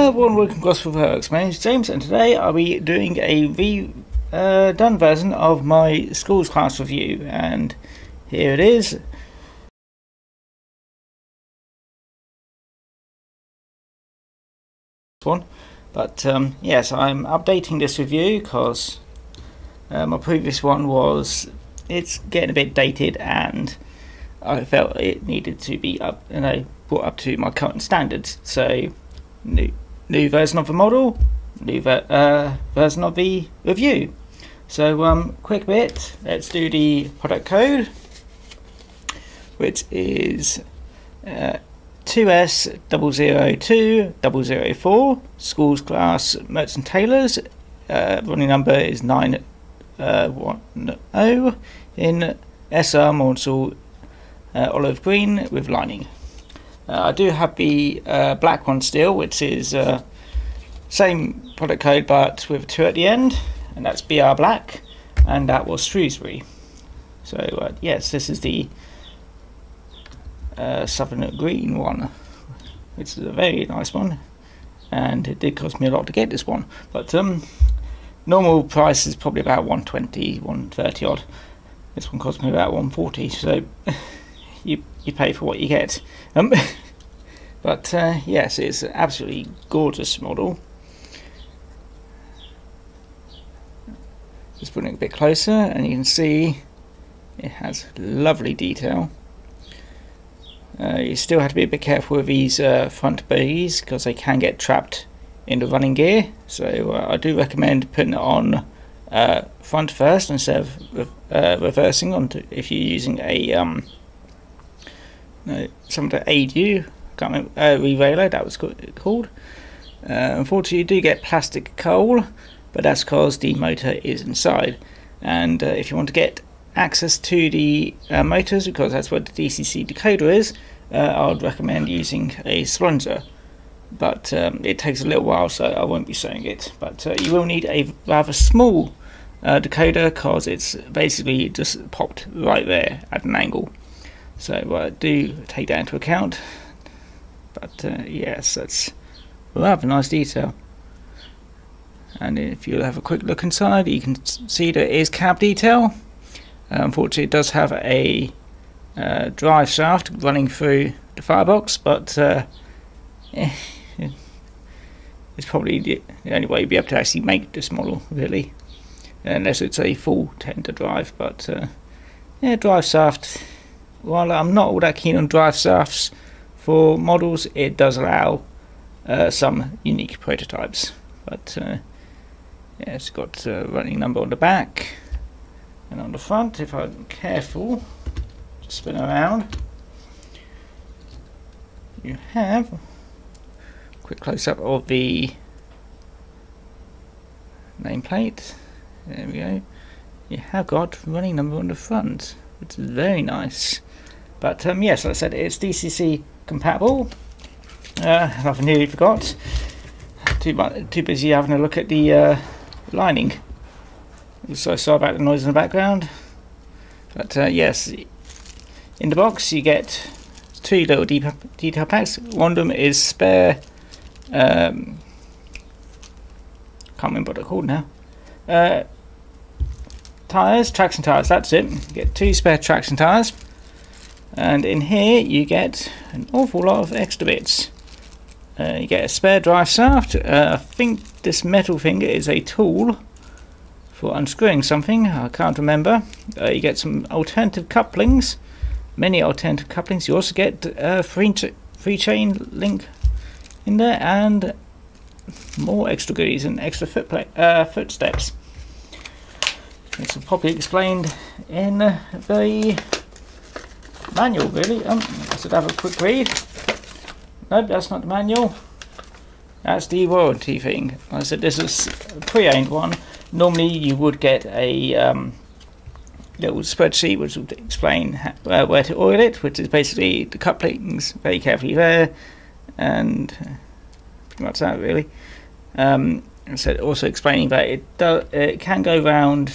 Everyone, welcome to Gosport Railworks. My name is James, and today I'll be doing a redone version of my schools class review, and here it is. But yes, I'm updating this review because my previous one it's getting a bit dated, and I felt it needed to be brought up to my current standards. So new version of the model, new version of the review. So quick bit, let's do the product code, which is 2S002004, schools class Merchant Tailors. Running number is 910 in SR Monsal olive green with lining. I do have the black one still, which is same product code but with a 2 at the end, and that's BR black, and that was Shrewsbury. So yes, this is the southern green one, which is a very nice one, and it did cost me a lot to get this one, but normal price is probably about 120, 130 odd. This one cost me about 140, so you pay for what you get. But yes, it's an absolutely gorgeous model. Just putting it a bit closer, and you can see it has lovely detail. You still have to be a bit careful with these front bogies because they can get trapped in the running gear. So I do recommend putting it on front first instead of reversing onto, if you're using a something to aid you. Can't remember, rerailer, that was called. Unfortunately, you do get plastic coal, but that's because the motor is inside. And if you want to get access to the motors, because that's where the DCC decoder is, I would recommend using a splonger. But it takes a little while, so I won't be showing it. But you will need a rather small decoder because it's basically just popped right there at an angle. So do take that into account. But yes, that's rather nice detail. And if you have a quick look inside, you can see there is cab detail. Unfortunately, it does have a drive shaft running through the firebox, but it's probably the only way you'll be able to actually make this model, really, unless it's a full tender drive. But yeah, drive shaft, while I'm not all that keen on drive shafts for models, it does allow some unique prototypes. But yeah, it's got running number on the back, and on the front, if I'm careful, just spin around, you have a quick close-up of the nameplate. There we go. You have got running number on the front, which is very nice. But yes, like I said, it's DCC compatible. I nearly forgot. Too busy having a look at the lining. So sorry about the noise in the background. But yes, in the box you get 2 little detail packs. One of them is spare. Can't remember what they're called now. Tires, traction tires. That's it. You get 2 spare traction tires. And in here you get an awful lot of extra bits. You get a spare drive shaft. I think this metal thing is a tool for unscrewing something. I can't remember. You get some alternative couplings, many alternative couplings. You also get free chain link in there, and more extra goodies and extra footsteps. It's probably explained in the manual, really. I should have a quick read. Nope, that's not the manual. That's the warranty thing. Like I said, this is a pre-owned one. Normally you would get a little spreadsheet which would explain where to oil it, which is basically the couplings very carefully there, and pretty much that, really. So also explaining that it can go round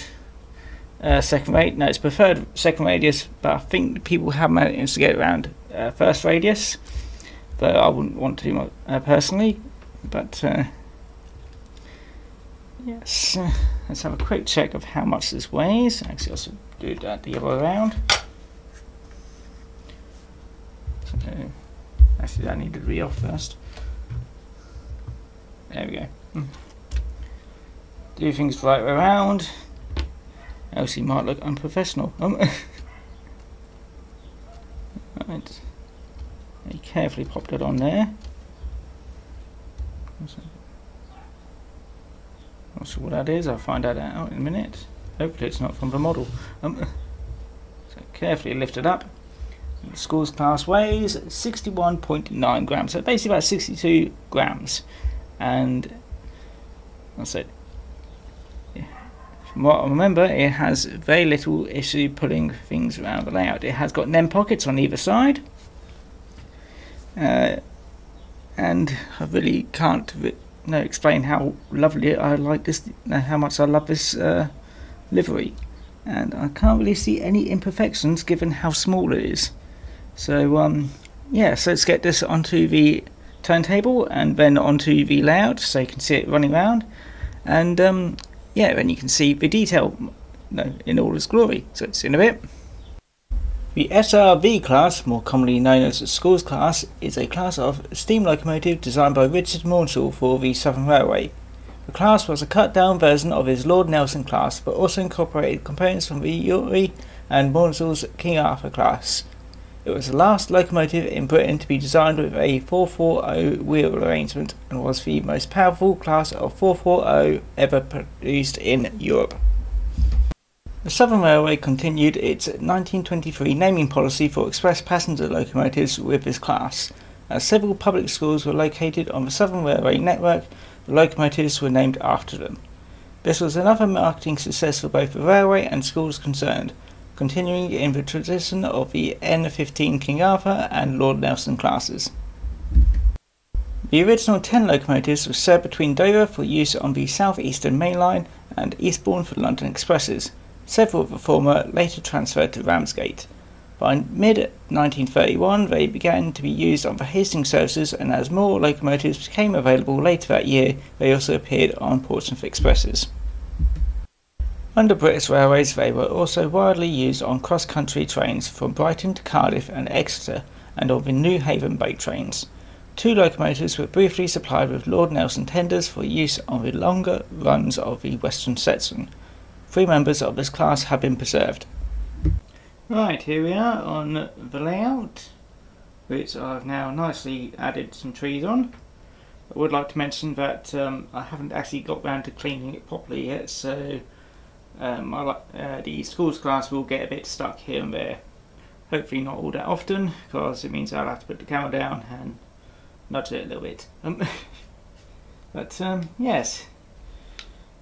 second rate. No, it's preferred second radius, but I think people have managed to get around first radius, but I wouldn't want to personally. But yes, let's have a quick check of how much this weighs. Actually, also do that the other way around. So, actually, I need to re-off first. There we go. Do things the right way around, else you might look unprofessional. Right. You carefully pop that on there. Not sure what that is, I'll find that out in a minute. Hopefully it's not from the model. So carefully lift it up. The Schools class weighs 61.9 grams, so basically about 62 grams. And that's it. From what I remember, it has very little issue pulling things around the layout. It has got NEM pockets on either side. And I really can't explain how lovely I like this, how much I love this livery. And I can't really see any imperfections given how small it is. So yeah, so let's get this onto the turntable and then onto the layout so you can see it running around. And yeah, then you can see the detail in all its glory. So it's in a bit. The SRV class, more commonly known as the Schools class, is a class of steam locomotive designed by Richard Maunsell for the Southern Railway. The class was a cut-down version of his Lord Nelson class, but also incorporated components from the Uri and Maunsell's King Arthur class. It was the last locomotive in Britain to be designed with a 440 wheel arrangement and was the most powerful class of 440 ever produced in Europe. The Southern Railway continued its 1923 naming policy for express passenger locomotives with this class. As several public schools were located on the Southern Railway network, the locomotives were named after them. This was another marketing success for both the railway and schools concerned, continuing in the tradition of the N15 King Arthur and Lord Nelson classes. The original 10 locomotives were served between Dover for use on the South Eastern Main Line and Eastbourne for London expresses. Several of the former later transferred to Ramsgate. By mid-1931 they began to be used on the Hastings services, and as more locomotives became available later that year, they also appeared on Portsmouth expresses. Under British Railways they were also widely used on cross-country trains from Brighton to Cardiff and Exeter, and on the New Haven boat trains. 2 locomotives were briefly supplied with Lord Nelson tenders for use on the longer runs of the Western Stetson. 3 members of this class have been preserved. Right, here we are on the layout, which I've now nicely added some trees on. I would like to mention that I haven't actually got round to cleaning it properly yet, so the Schools class will get a bit stuck here and there. Hopefully not all that often, because it means I'll have to put the camera down and nudge it a little bit. But yes,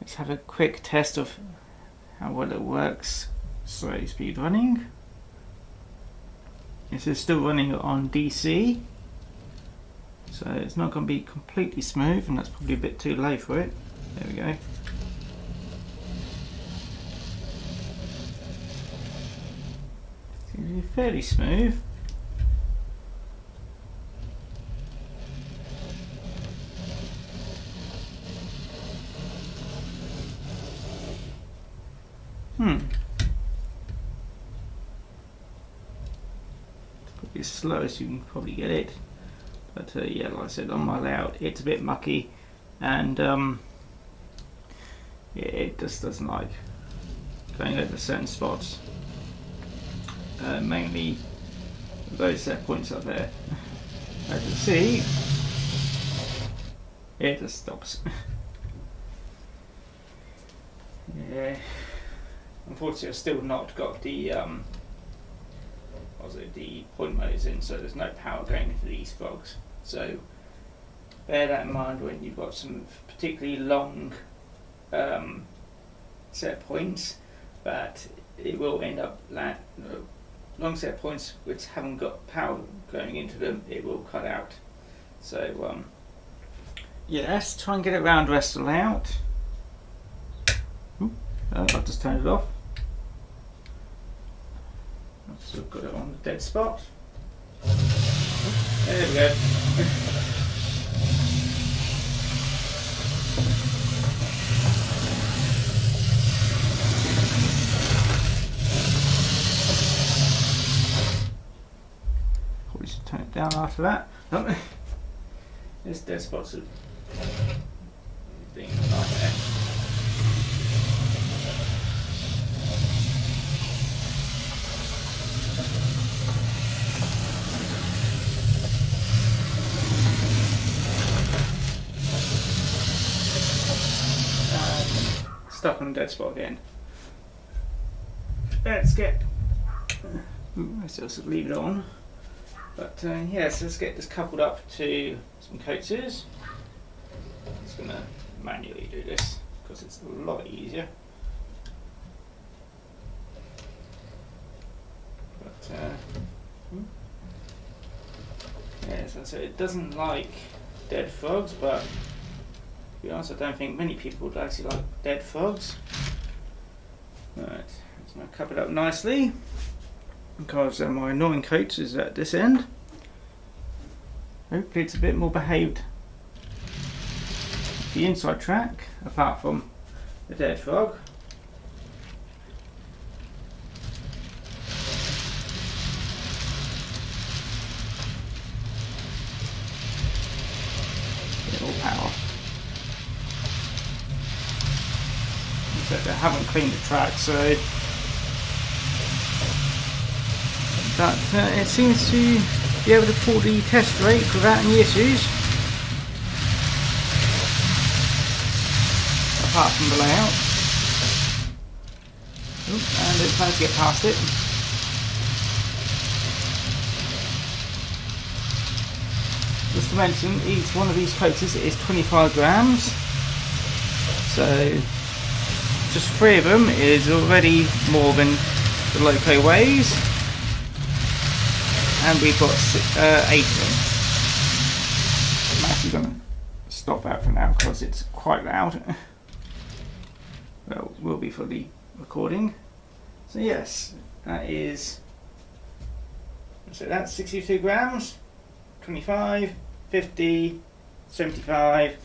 let's have a quick test of how well it works. Slow speed running. This is still running on DC, so it's not going to be completely smooth, and that's probably a bit too low for it. There we go. Seems to be fairly smooth. Probably as slow as you can probably get it, but yeah, like I said, on my layout it's a bit mucky, and yeah, it just doesn't like going over certain spots, mainly those set points up there. As you can see, it just stops. Yeah. Unfortunately, I've still not got the the point motors in, so there's no power going into these frogs. So bear that in mind when you've got some particularly long set points, that it will end up long set points which haven't got power going into them, it will cut out. So yeah, let's try and get it around the rest of the layout. I've just turned it off. I've still got it on the dead spot. There we go. down after that. This dead spots of being like there. Stuck on a dead spot again. Let's just leave it on. But yes, let's get this coupled up to some coaches. I'm just going to manually do this because it's a lot easier. But yes, so it doesn't like dead frogs, but to be honest, I don't think many people would actually like dead frogs. Right, let's now cup it up nicely because my annoying coat is at this end. Hopefully it's a bit more behaved. The inside track, apart from the dead frog. Little power. Except I haven't cleaned the track, so but it seems to be able to pull the test rate without any issues, apart from the layout. Oops, and it's managed to get past it. Just to mention, each one of these coaches is 25 grams, so just 3 of them is already more than the loco weighs. And we've got 8 of them. I'm actually going to stop that for now because it's quite loud. Well, will be for the recording. So yes, that is. So that's 62 grams, 25, 50, 75,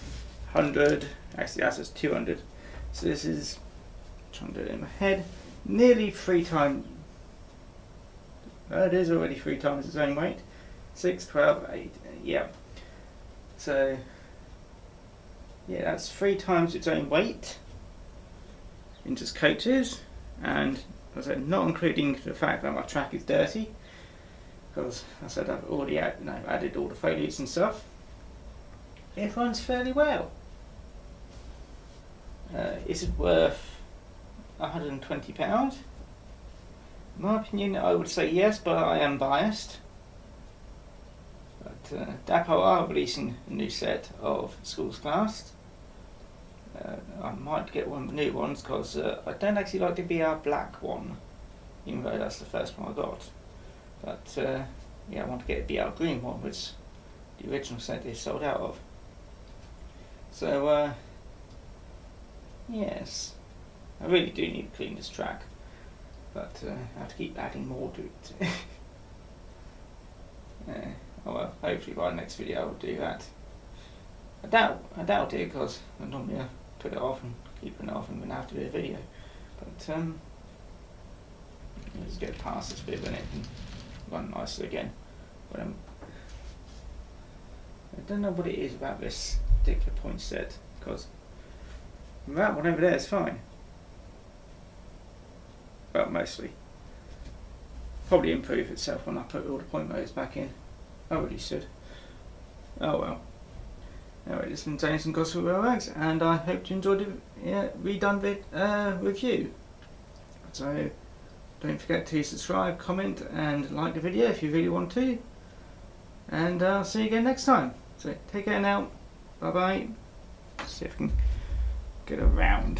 100. Actually, that's 200. So this is, trying to do it in my head, nearly 3 times. It is already 3 times its own weight. 6, 12, 8, yeah. So, yeah, that's 3 times its own weight in just coaches. And as I said, not including the fact that my track is dirty, because as I said, I've already added all the foliage and stuff. It runs fairly well. Is it worth £120? In my opinion, I would say yes, but I am biased. But Dapol are releasing a new set of Schools class. I might get one of the new ones because I don't actually like the BR black one, even though that's the first one I got. But yeah, I want to get a BR green one, which the original set is sold out of. So yes, I really do need to clean this track. But I have to keep adding more to it. Oh well, hopefully by the next video I'll do that. I doubt it because I normally put it off and keep it off and then have to do a video. But let's get past this bit and it can run nicely again. But I don't know what it is about this particular point set because that one over there is fine. Well, mostly. Probably improve itself when I put all the point motors back in. I really should. Oh well. Anyway, this has been James from Gosport Railworks, and I hope you enjoyed the redone review. So, don't forget to subscribe, comment, and like the video if you really want to. And I'll see you again next time. So, take care now. Bye bye. See if I can get around.